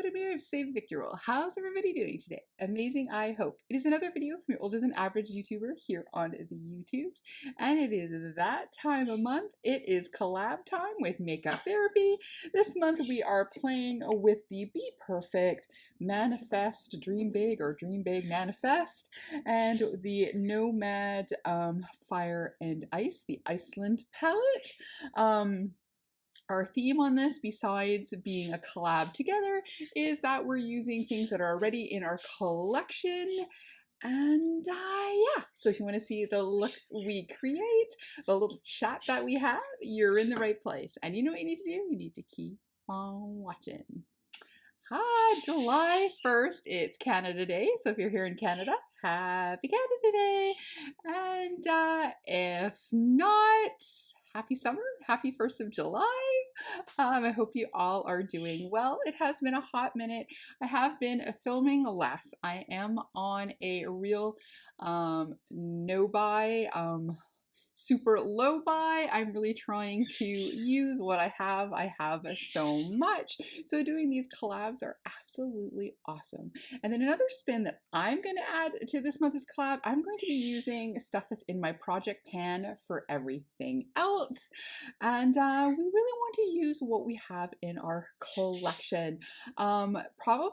to Mary of Save the Victory Roll. How's everybody doing today? Amazing, I hope. It is another video from your older than average YouTuber here on the YouTubes, and it is that time of month. It is collab time with Makeup Therapy. This month we are playing with the BPerfect Manifest Dream Big or Dream Big Manifest and the Nomad Fire and Ice, the Iceland palette. Our theme on this, besides being a collab together, is that we're using things that are already in our collection. And yeah, so if you want to see the look we create, the little chat that we have, you're in the right place. And you know what you need to do? You need to keep on watching. Hi, July 1st, it's Canada Day. So if you're here in Canada, happy Canada Day. And if not, happy summer, happy 1st of July. I hope you all are doing well. It has been a hot minute. I have been filming less. I am on a real no buy, super low buy. I'm really trying to use what I have. I have so much. So doing these collabs are absolutely awesome. And then another spin that I'm going to add to this month's collab, I'm going to be using stuff that's in my project pan for everything else. And we really want to use what we have in our collection. Probably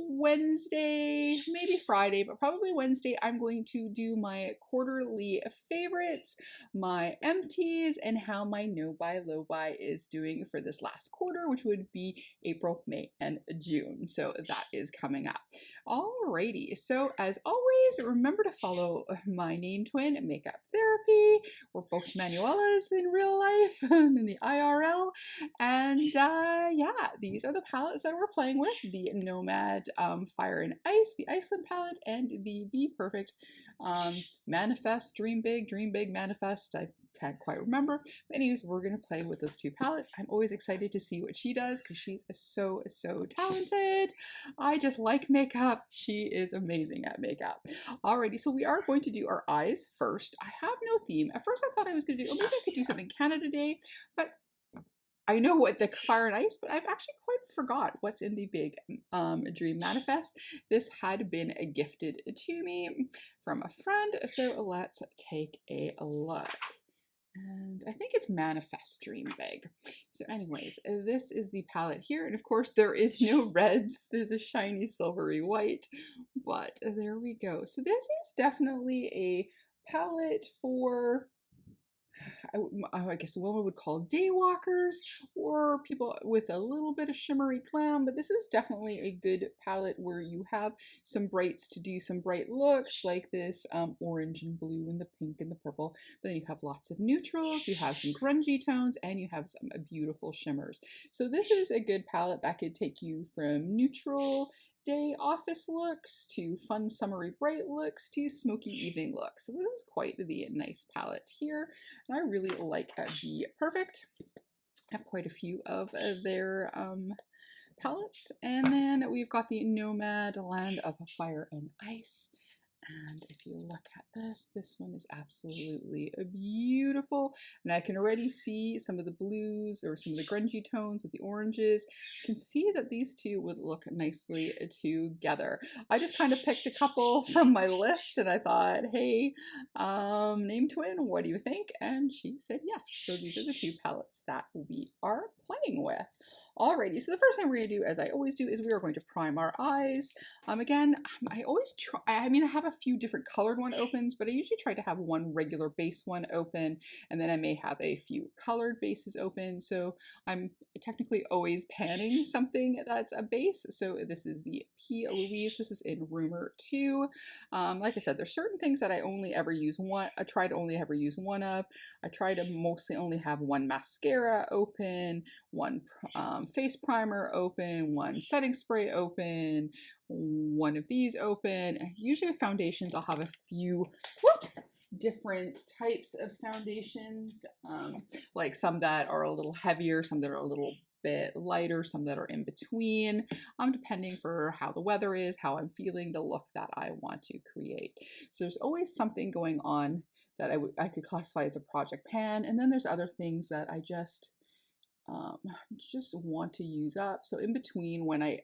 Wednesday, maybe Friday, but probably Wednesday, I'm going to do my quarterly favorites, my empties, and how my no buy low buy is doing for this last quarter, which would be April, May, and June. So that is coming up. Alrighty, so as always, remember to follow my name twin, Makeup Therapy. We're both Manuelas in real life and in the IRL. And yeah, these are the palettes that we're playing with: the Nomad Fire and Ice, the Iceland palette, and the BPerfect Manifest Dream Big Manifest. I can't quite remember. But anyways, we're going to play with those two palettes. I'm always excited to see what she does because she's so talented. I just like makeup. She is amazing at makeup. Alrighty, so we are going to do our eyes first. I have no theme. At first I thought I was going to do, maybe I could do something Canada Day, but I know what the Fire and Ice, but I've actually quite forgot what's in the big Dream Manifest. This had been gifted to me from a friend, so let's take a look. And I think it's Manifest Dream Big. So anyways, this is the palette here. And of course there is no reds. There's a shiny silvery white, but there we go. So this is definitely a palette for, I guess one would call daywalkers or people with a little bit of shimmery glam, but this is definitely a good palette where you have some brights to do some bright looks like this orange and blue and the pink and the purple, but then you have lots of neutrals, you have some grungy tones, and you have some beautiful shimmers. So this is a good palette that could take you from neutral day office looks to fun summery bright looks to smoky evening looks. So this is quite the nice palette here, and I really like BPerfect. I have quite a few of their palettes. And then we've got the Nomad Land of Fire and Ice. And if you look at this one is absolutely beautiful. And I can already see some of the blues or some of the grungy tones with the oranges. I can see that these two would look nicely together. I just kind of picked a couple from my list and I thought, hey, name twin, what do you think? And she said yes. So these are the two palettes that we are playing with. Alrighty, so the first thing we're going to do, as I always do, is we are going to prime our eyes. Again, I always try, I mean, I have a few different colored one opens, but I usually try to have one regular base one open, and then I may have a few colored bases open. So I'm technically always panning something that's a base. So this is the P. Louise. This is in Rumor 2. Like I said, there's certain things that I only ever use one. I try to only ever use one of. I try to mostly only have one mascara open, one face primer open, one setting spray open, one of these open. Usually with foundations, I'll have a few, different types of foundations, like some that are a little heavier, some that are a little bit lighter, some that are in between, depending for how the weather is, how I'm feeling, the look that I want to create. So there's always something going on that I could classify as a project pan, and then there's other things that I just just want to use up. So in between, when I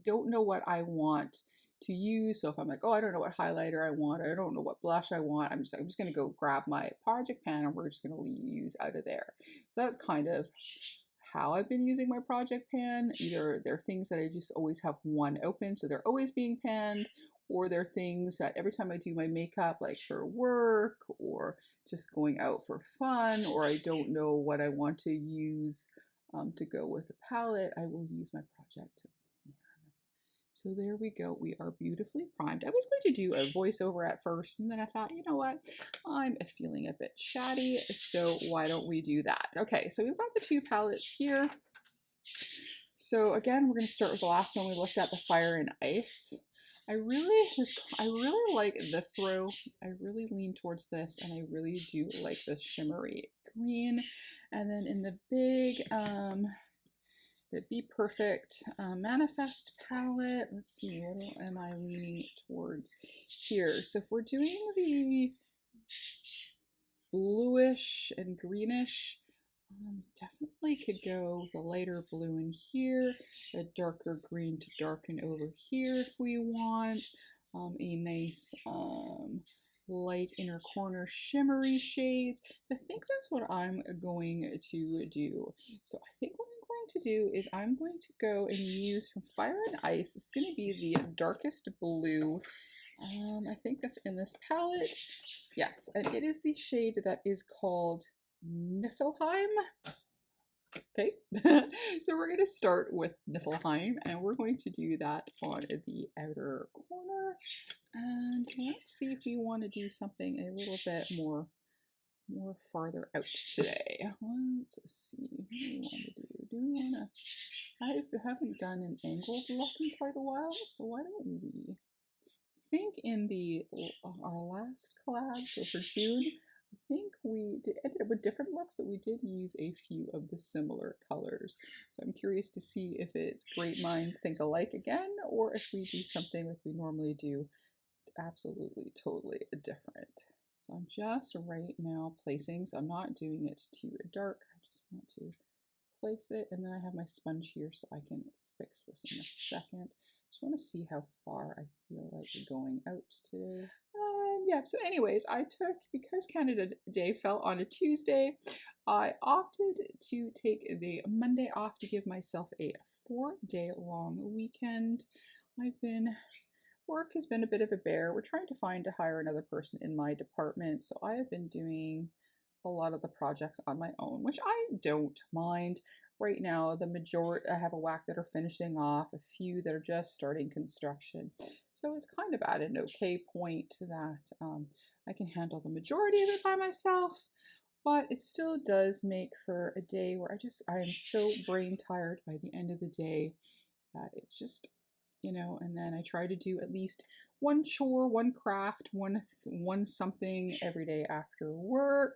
don't know what I want to use, so if I'm like, oh, I don't know what highlighter I want, I don't know what blush I want, I'm just going to go grab my project pan and we're just going to use out of there. So that's kind of how I've been using my project pan. Either they're things that I just always have one open, so they're always being panned, or they're things that every time I do my makeup, like for work or just going out for fun, or I don't know what I want to use to go with the palette, I will use my project pan. So there we go. We are beautifully primed. I was going to do a voiceover at first, and then I thought, you know what? I'm feeling a bit chatty, so why don't we do that? Okay, so we've got the two palettes here. So again, we're going to start with the last one we looked at, the Fire and Ice. I really like this row. I really lean towards this, and I really do like this shimmery green. And then in the big, the BPerfect Manifest palette, let's see, what am I leaning towards here? So if we're doing the bluish and greenish, definitely could go the lighter blue in here, a darker green to darken over here if we want, a nice light inner corner shimmery shades. I think that's what I'm going to do. So I think what I'm going to do is I'm going to go and use from Fire and Ice. It's going to be the darkest blue. I think that's in this palette. Yes, and it is the shade that is called Niflheim. Okay, so we're going to start with Niflheim, and we're going to do that on the outer corner. And let's see if we want to do something a little bit more farther out today. Let's see, what do we want to do? Do we want to? I haven't done an angled look in quite a while, so why don't we? I think in our last collab, so for June, I think we ended up with different looks, but we did use a few of the similar colors. So I'm curious to see if it's Great Minds Think Alike again, or if we do something like we normally do, absolutely, totally different. So I'm just right now placing, so I'm not doing it too dark. I just want to place it, and then I have my sponge here so I can fix this in a second. Just want to see how far I feel like going out today. Yeah, so anyways, because Canada Day fell on a Tuesday, I opted to take the Monday off to give myself a 4-day long weekend. Work has been a bit of a bear. We're trying to hire another person in my department, so I have been doing a lot of the projects on my own, which I don't mind. Right now, the majority, I have a whack that are finishing off, a few that are just starting construction. So it's kind of at an okay point that I can handle the majority of it by myself, but it still does make for a day where I am so brain tired by the end of the day that it's just, and then I try to do at least one chore, one craft, one something every day after work,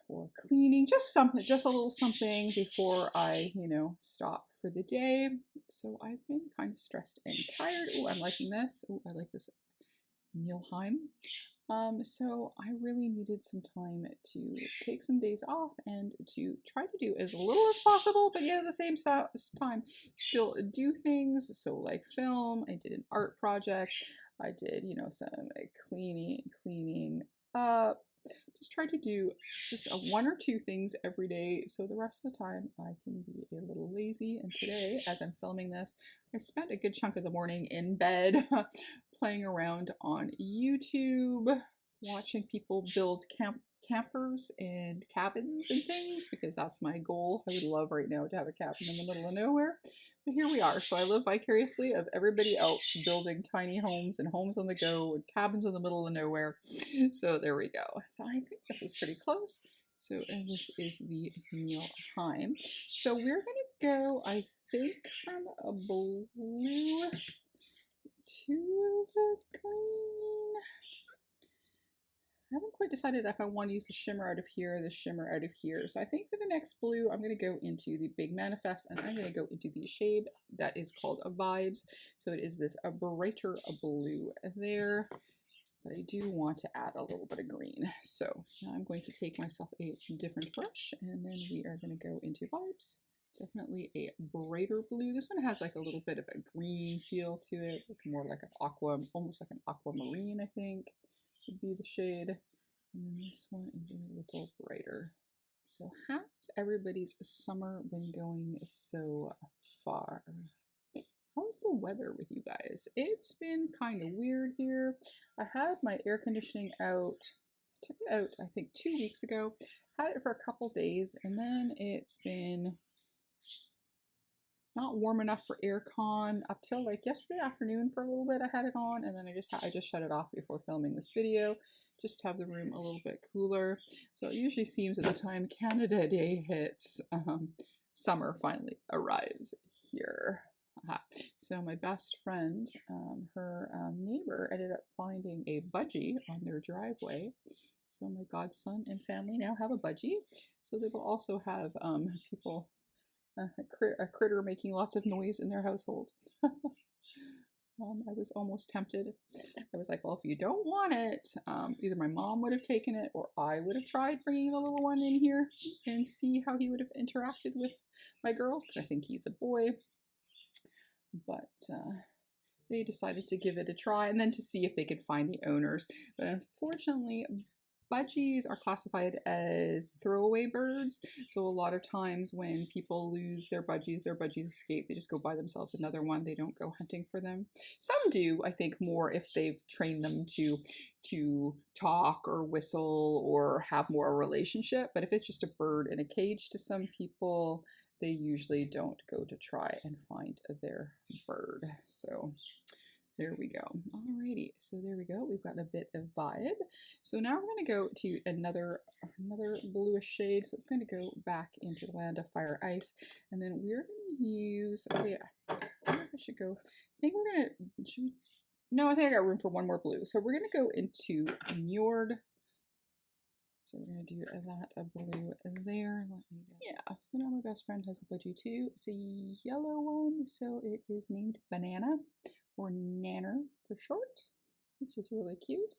or cleaning, just a little something before I, stop for the day. So I've been kind of stressed and tired. Oh, I'm liking this. Oh, I like this Niflheim. So I really needed some time to take some days off and to try to do as little as possible, but yet at the same time still do things. So like film, I did an art project, I did, some cleaning up. Just try to do just one or two things every day, so the rest of the time I can be a little lazy. And today, as I'm filming this, I spent a good chunk of the morning in bed playing around on YouTube, watching people build campers and cabins and things, because that's my goal. I would love right now to have a cabin in the middle of nowhere. But here we are. So I live vicariously of everybody else building tiny homes and homes on the go and cabins in the middle of nowhere. So there we go. So I think this is pretty close. So, and this is the Niflheim. So we're going to go, I think, from a blue to the green. I haven't quite decided if I want to use the shimmer out of here or the shimmer out of here. So I think for the next blue, I'm going to go into the big Manifest, and I'm going to go into the shade that is called Vibes. So it is this a brighter blue there. but I do want to add a little bit of green. So now I'm going to take myself a different brush, and then we are going to go into vibes. Definitely a brighter blue. This one has like a little bit of a green feel to it, like more like an aqua, almost like an aquamarine, I think would be the shade. And then this one is a little brighter. So how's everybody's summer been going so far? How's the weather with you guys? It's been kind of weird here. I had my air conditioning out, took it out I think 2 weeks ago, had it for a couple days, and then it's been not warm enough for aircon up till like yesterday afternoon for a little bit. I had it on, and then I just shut it off before filming this video, just to have the room a little bit cooler. So it usually seems at the time Canada Day hits, summer finally arrives here. So my best friend, her neighbor ended up finding a budgie on their driveway. So my godson and family now have a budgie. So they will also have people, a critter making lots of noise in their household. I was almost tempted. I was like, well, if you don't want it, either my mom would have taken it or I would have tried bringing the little one in here and see how he would have interacted with my girls, because I think he's a boy. But they decided to give it a try and then to see if they could find the owners. But unfortunately, budgies are classified as throwaway birds. So a lot of times when people lose their budgies escape, they just go buy themselves another one. They don't go hunting for them. Some do, I think, more if they've trained them to talk or whistle or have more a relationship. But if it's just a bird in a cage, to some people, they usually don't go to try and find their bird. So there we go. Alrighty, so there we go. We've got a bit of vibe. So now we're going to go to another bluish shade. So it's going to go back into the Land of Fire Ice, and then we're going to use. Oh yeah, I think I should go. I think we're going to. No, I think I got room for one more blue. So we're going to go into Njord. So we're going to do that blue there. Yeah, so now my best friend has a budgie too. It's a yellow one, so it is named Banana, or Nanner for short, which is really cute.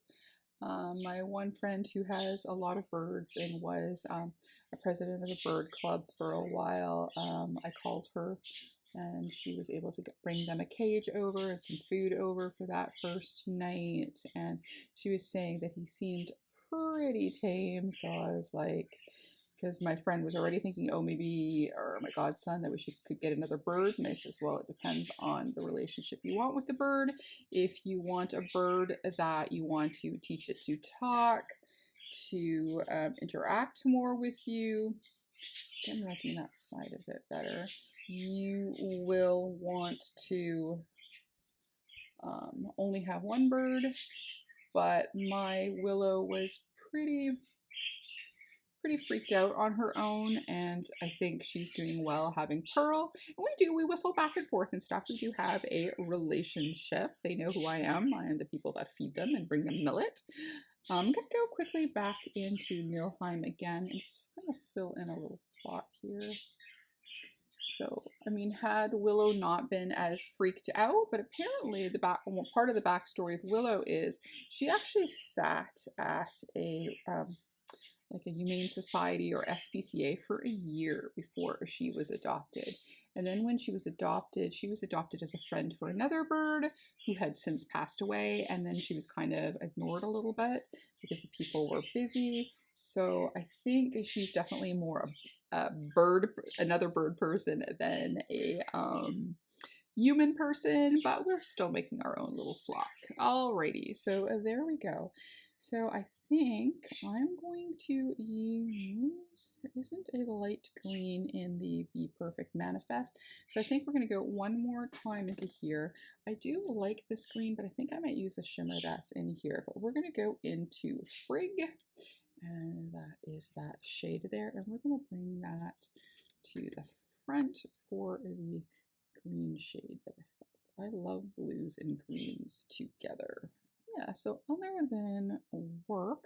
My one friend who has a lot of birds and was a president of a bird club for a while, I called her and she was able to bring them a cage over and some food over for that first night. And she was saying that he seemed pretty tame, so I was like, because my friend was already thinking, oh, maybe, or my godson, that we could get another bird. And I says, well, it depends on the relationship you want with the bird. If you want a bird that you want to teach it to talk, to interact more with you, I'm liking that side a bit better, you will want to only have one bird. But my Willow was pretty freaked out on her own, and I think she's doing well having Pearl. And we whistle back and forth and stuff. We do have a relationship. They know who I am. I am the people that feed them and bring them millet. I'm going to go quickly back into Nilheim again and just kind of fill in a little spot here. So, I mean, had Willow not been as freaked out, but apparently part of the backstory with Willow is she actually sat at a like a Humane Society or SPCA for a year before she was adopted. And then when she was adopted as a friend for another bird who had since passed away. And then she was kind of ignored a little bit because the people were busy. So I think she's definitely more another bird person than a human person, but we're still making our own little flock. Alrighty, so there we go. So I think I'm going to use, there isn't a light green in the BPerfect manifest, so I think we're going to go one more time into here. I do like this green, but I think I might use the shimmer that's in here, but we're going to go into Frig, and that is that shade there, and we're going to bring that to the front for the green shade that I felt. I love blues and greens together. Yeah, so other than work,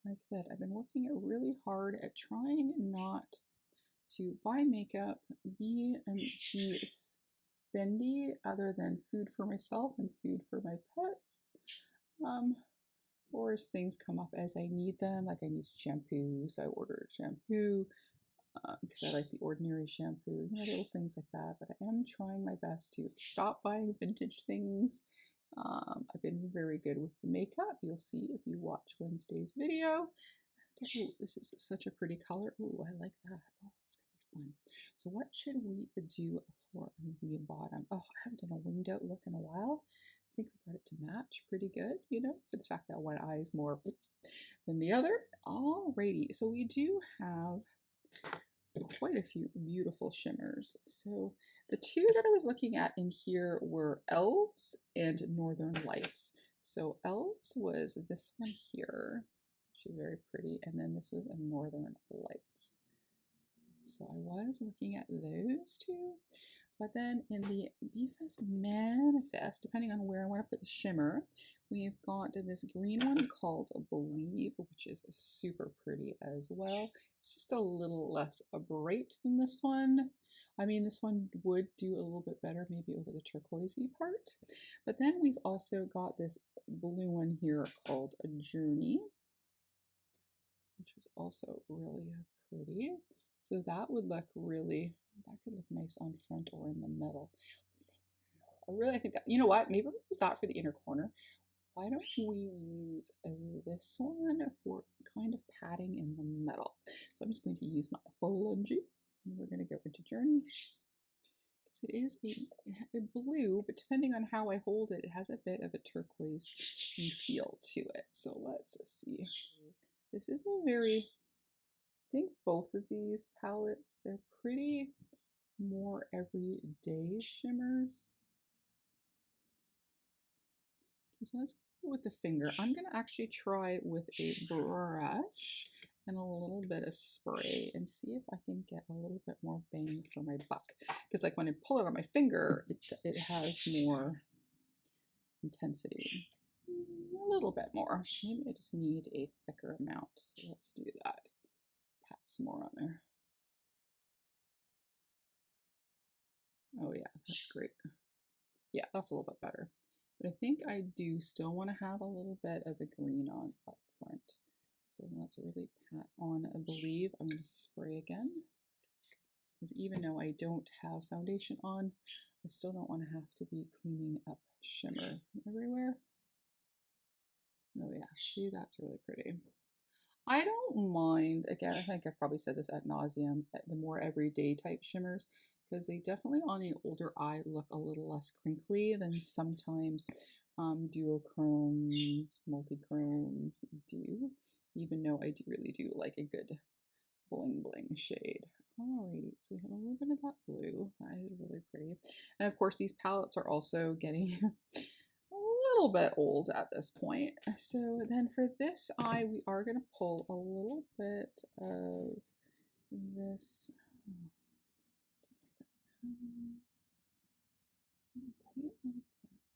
like I said, I've been working really hard at trying not to buy makeup, be spendy other than food for myself and food for my pets. or as things come up as I need them, like I need shampoo, so I ordered shampoo because I like the ordinary shampoo, little things like that. But I am trying my best to stop buying vintage things. I've been very good with the makeup. You'll see if you watch Wednesday's video. Oh, this is such a pretty color. Oh, I like that. Oh, it's gonna be fun. So what should we do for the bottom? Oh, I haven't done a winged out look in a while. I think we got it to match pretty good, you know, for the fact that one eye is more than the other. Alrighty, so we do have quite a few beautiful shimmers. So the two that I was looking at in here were Elves and Northern Lights. So Elves was this one here, which is very pretty, and then this was a Northern Lights. So I was looking at those two. But then in the BPerfect Manifest, depending on where I want to put the shimmer, we've got this green one called Believe, which is super pretty as well. It's just a little less bright than this one. I mean, this one would do a little bit better maybe over the turquoisey part. But then we've also got this blue one here called A Journey, which was also really pretty. So that would look really, that could look nice on front or in the middle. I really think that, you know what, maybe we'll use that for the inner corner. Why don't we use this one for kind of padding in the middle? So I'm just going to use my blunchy, and we're going to go into Journey. Because it is a blue, but depending on how I hold it, it has a bit of a turquoise feel to it. So let's see. This is a very, I think both of these palettes, they're pretty more everyday shimmers. So let's go with the finger. I'm going to actually try with a brush and a little bit of spray and see if I can get a little bit more bang for my buck. Because like when I pull it on my finger, it has more intensity. A little bit more. Maybe I just need a thicker amount. So let's do that. Pat some more on there. Oh yeah, that's great. Yeah, that's a little bit better. But I think I do still want to have a little bit of a green on up front. So let's really pat on a Believe. I'm going to spray again. Because even though I don't have foundation on, I still don't want to have to be cleaning up shimmer everywhere. Oh yeah, see, that's really pretty. I don't mind, again, I think I've probably said this ad nauseum, the more everyday type shimmers, because they definitely on the older eye look a little less crinkly than sometimes duochromes, multichromes do, even though I really do like a good bling bling shade. Alrighty, so we have a little bit of that blue. That is really pretty. And of course these palettes are also getting a little bit old at this point. So then for this eye, we are going to pull a little bit of this.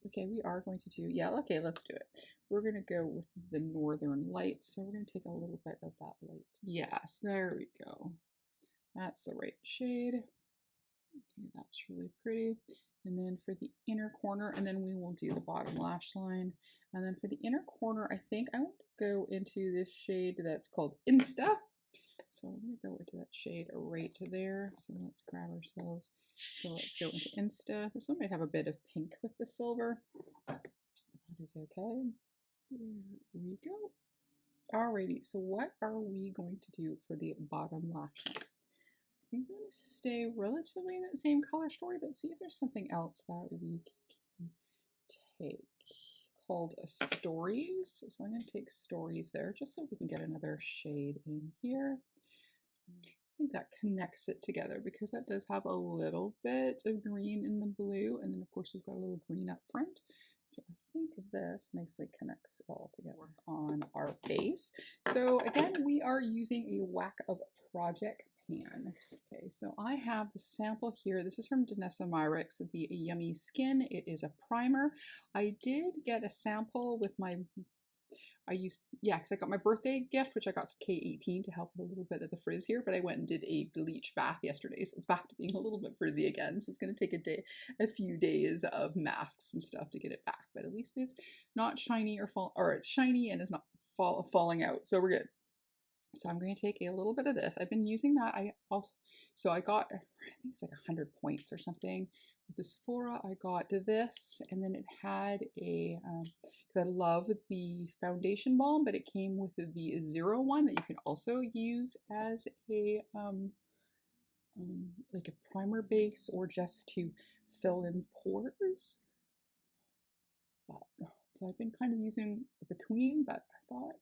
Okay, we are going to do, yeah, okay, let's do it. We're going to go with the Northern Lights. So we're going to take a little bit of that light. Yes, there we go. That's the right shade. Okay, that's really pretty. And then for the inner corner, and then we will do the bottom lash line. And then for the inner corner, I think I want to go into this shade that's called Insta. So we're going to go into that shade right there. So let's grab ourselves. So let's go into Insta. This one might have a bit of pink with the silver. That is okay. There we go. Alrighty, so what are we going to do for the bottom lash line? I think I'm going to stay relatively in that same color story, but see if there's something else that we can take called Stories. So I'm going to take Stories there just so we can get another shade in here. I think that connects it together because that does have a little bit of green in the blue, and then of course we've got a little green up front. So I think this nicely connects it all together on our base. So again, we are using a Whack of Project pan. Okay, so I have the sample here. This is from Danessa Myricks, the Yummy Skin. It is a primer. I did get a sample with my I used, yeah, because I got my birthday gift, which I got some K18 to help with a little bit of the frizz here, but I went and did a bleach bath yesterday, so it's back to being a little bit frizzy again. So it's going to take a few days of masks and stuff to get it back, but at least it's not shiny or it's shiny and it's not falling out, so we're good. So I'm going to take a little bit of this. I've been using that. So I got, I think it's like 100 points or something. With the Sephora, I got this, and then it had a, because I love the foundation balm, but it came with the 0 one that you can also use as a, like a primer base or just to fill in pores. But, so I've been kind of using between, but I thought,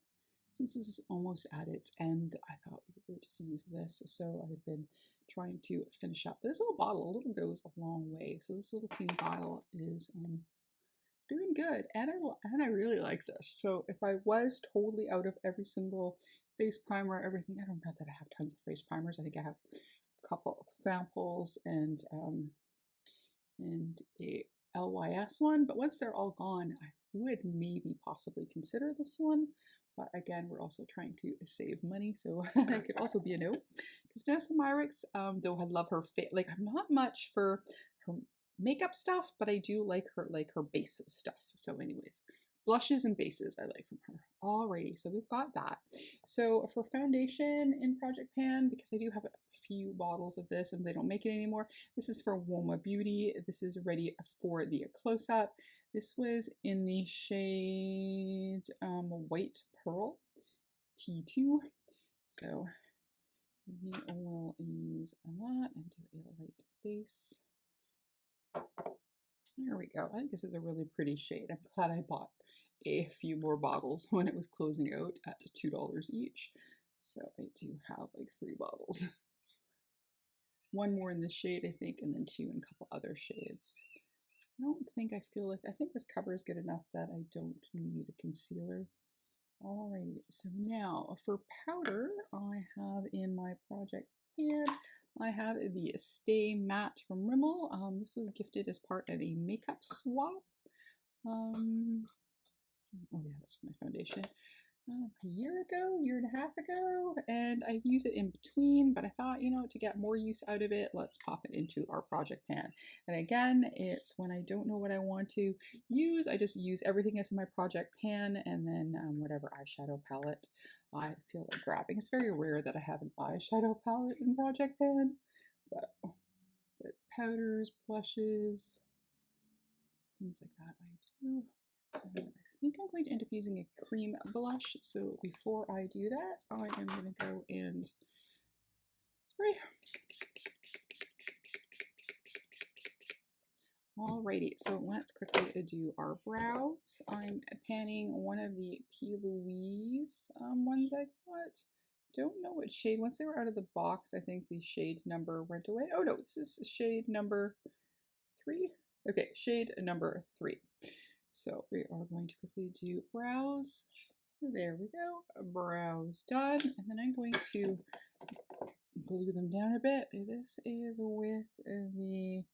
since this is almost at its end, I thought we would just use this. So I've been trying to finish up. This little bottle, a little goes a long way. So this little teeny bottle is doing good, and I really like this. So if I was totally out of every single face primer, everything, I don't know that I have tons of face primers. I think I have a couple of samples and a LYS one, but once they're all gone, I would maybe possibly consider this one. But again, we're also trying to save money, so it could also be a no. Because Nessa Myricks, though I love her fit, like I'm not much for her makeup stuff, but I do like her bases stuff. So anyways, blushes and bases I like from her. Alrighty, so we've got that. So for foundation in Project Pan, because I do have a few bottles of this and they don't make it anymore, this is for Woma Beauty. This is ready for the close-up. This was in the shade White Pearl T2. So we will use that and do a light base. There we go. I think this is a really pretty shade. I'm glad I bought a few more bottles when it was closing out at $2 each. So I do have like 3 bottles. One more in this shade, I think, and then 2 in a couple other shades. I think this cover is good enough that I don't need a concealer. Alright, so now for powder, I have in my Project Pan, I have the Stay Matte from Rimmel. This was gifted as part of a makeup swap. Oh yeah, that's for my foundation. A year and a half ago, and I use it in between, but I thought, you know, to get more use out of it, let's pop it into our Project Pan. And again, it's when I don't know what I want to use, I just use everything that's in my Project Pan, and then whatever eyeshadow palette I feel like grabbing. It's very rare that I have an eyeshadow palette in Project Pan, but powders, blushes, things like that I do. I think I'm going to end up using a cream blush, so before I do that, I am going to go and spray. Alrighty, so let's quickly do our brows. I'm panning one of the P. Louise ones I got. Don't know what shade. Once they were out of the box, I think the shade number went away. Oh no, this is shade number 3. Okay, shade number 3. So we are going to quickly do brows. There we go, brows done. And then I'm going to glue them down a bit. This is with the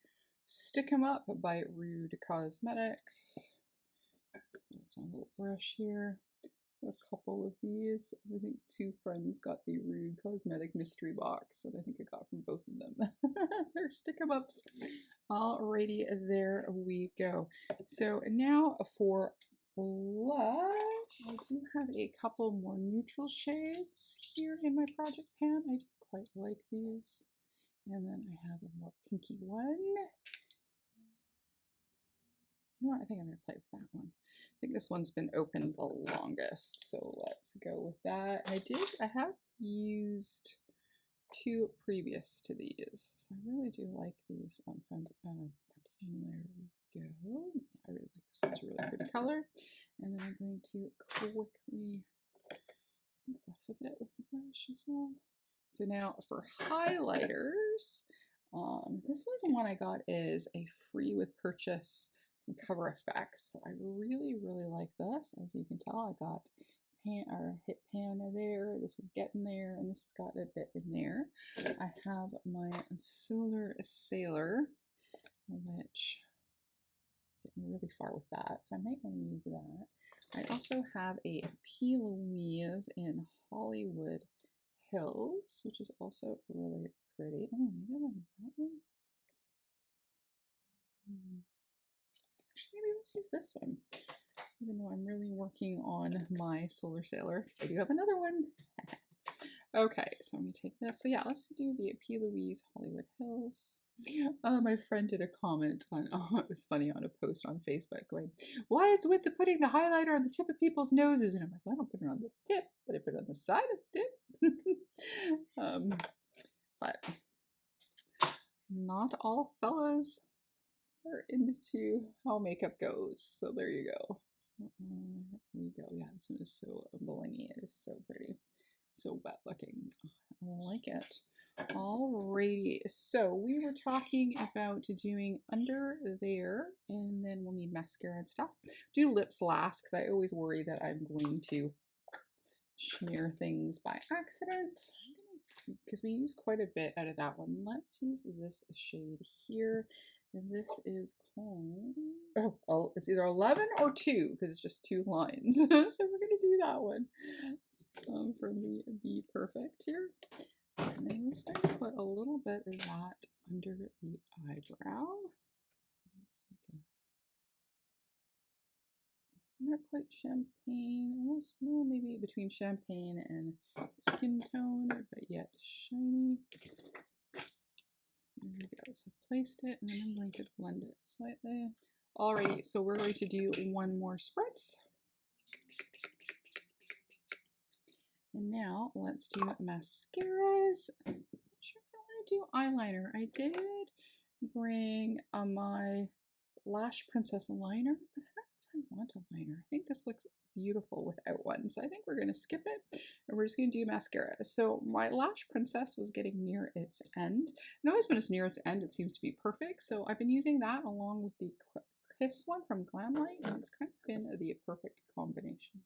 Stick 'em Up by Rude Cosmetics. So it's on a little brush here. A couple of these. I think 2 friends got the Rude Cosmetic mystery box that I think I got from both of them. They're Stick 'em Ups. Alrighty, there we go. So now for blush, I do have a couple more neutral shades here in my Project Pan. I do quite like these. And then I have a more pinky one. You know what? I think I'm going to play with that one. I think this one's been open the longest, so let's go with that. I have used 2 previous to these, so I really do like these. There we go. I really like this one's a really pretty color. And then I'm going to quickly buff a bit with the brush as well. So now for highlighters, this was one I got as a free with purchase from Cover FX. So I really like this. As you can tell, I got hit pan there. This is getting there, and this has got a bit in there. I have my Solar Sailor, which really far with that, so I might want to use that. I also have a P. Louise in Hollywood Hills, which is also really pretty. Oh, maybe I want to use that one. Actually, maybe let's use this one. Even though I'm really working on my Solar Sailor, because I do have another one. Okay, so I'm gonna take this. So yeah, let's do the P. Louise Hollywood Hills. My friend did a comment on, oh, it was funny, on a post on Facebook going, why it's with the putting the highlighter on the tip of people's noses? And I'm like, well, I don't put it on the tip, but I put it on the side of the tip. But not all fellas are into how makeup goes. So there you go. So there we go. Yeah, this one is so blingy. It is so pretty. So wet looking. I like it. Alrighty, so we were talking about doing under there, and then we'll need mascara and stuff. Do lips last, because I always worry that I'm going to smear things by accident, because we use quite a bit out of that one. Let's use this shade here, and this is called, oh, it's either 11 or 2, because it's just 2 lines. So we're going to do that one from the BPerfect here. And then we're just going to put a little bit of that under the eyebrow. It's like not quite champagne, almost, no, maybe between champagne and skin tone, but yet shiny. There we go. So I've placed it, and then I'm going to blend it slightly. Alrighty, so we're going to do one more spritz. And now let's do mascaras. I'm not sure if I want to do eyeliner. I did bring my Lash Princess liner, but I don't know if I want a liner. I think this looks beautiful without one, so I think we're going to skip it, and we're just going to do mascara. So my Lash Princess was getting near its end, and always when it's near its end, it seems to be perfect, so I've been using that along with the Kiss one from Glamlight, and it's kind of been the perfect combination.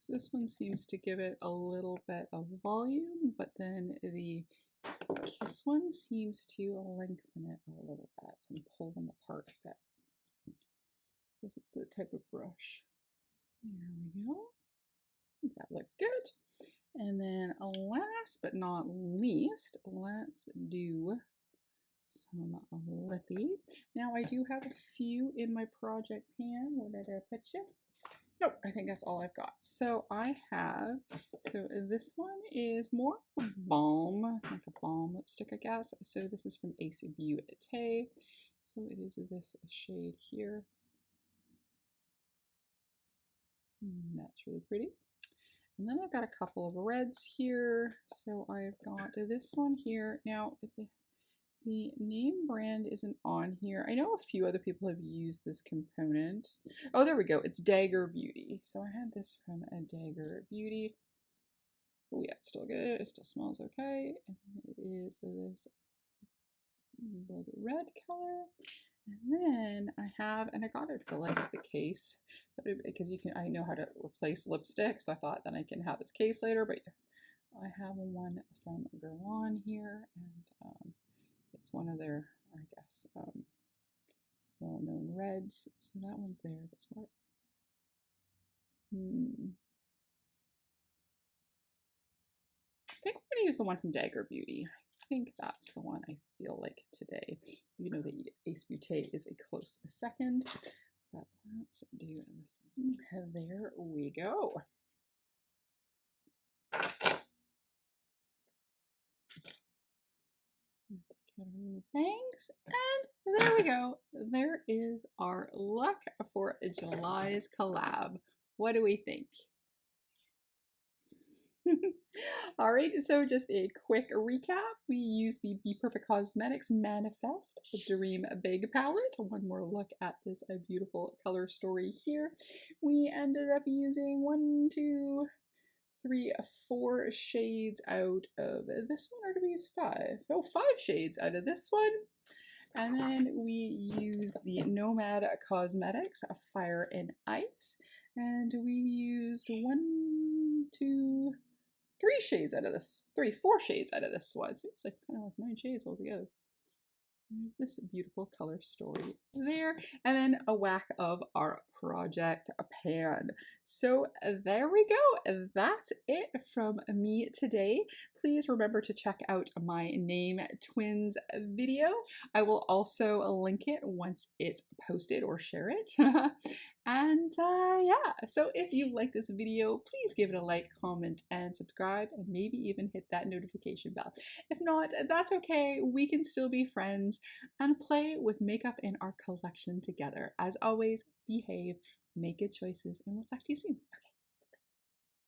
This one seems to give it a little bit of volume, but then the Kiss one seems to lengthen it a little bit and pull them apart a bit. I guess it's the type of brush. There we go. I think that looks good. And then last but not least, let's do some lippy. Now I do have a few in my project pan. Where did I put you? Nope, I think that's all I've got. So I have, so this one is more balm, like a balm lipstick, I guess. So this is from Ace Beauté. So it is this shade here. That's really pretty. And then I've got a couple of reds here. So I've got this one here. Now, the name brand isn't on here. I know a few other people have used this component. Oh, there we go. It's Dagger Beauty. So I had this from a Dagger Beauty. Oh yeah, it's still good. It still smells okay. And it is this blood red color. And then I have, and I got it because I liked the case, because you can, I know how to replace lipstick, so I thought then I can have this case later, but I have one from Guerlain here, and it's one of their, I guess, well-known reds. So that one's there. That's what. I think I'm going to use the one from Dagger Beauty. I think that's the one I feel like today. Even though the Ace Beauté is a close second. But let's do this one. There we go. Thanks, and there we go. There is our look for July's collab. What do we think? Alright, so just a quick recap. We used the BPerfect Cosmetics Manifest Dream Big Palette. One more look at this beautiful color story here. We ended up using 1, 2, 3, 4 shades out of this one, or did we use 5? Oh, 5 shades out of this one. And then we use the Nomad Cosmetics Fire and Ice. And we used 1, 2, 3 shades out of this, 4 shades out of this one. So it's like kind of like 9 shades altogether. There's this beautiful color story there, and then a whack of our project pan. So there we go. That's it from me today. Please remember to check out my Name Twins video. I will also link it once it's posted or share it. And yeah, so if you like this video, please give it a like, comment, and subscribe, and maybe even hit that notification bell. If not, that's okay. We can still be friends and play with makeup in our collection together. As always, behave, make good choices, and we'll talk to you soon. Okay.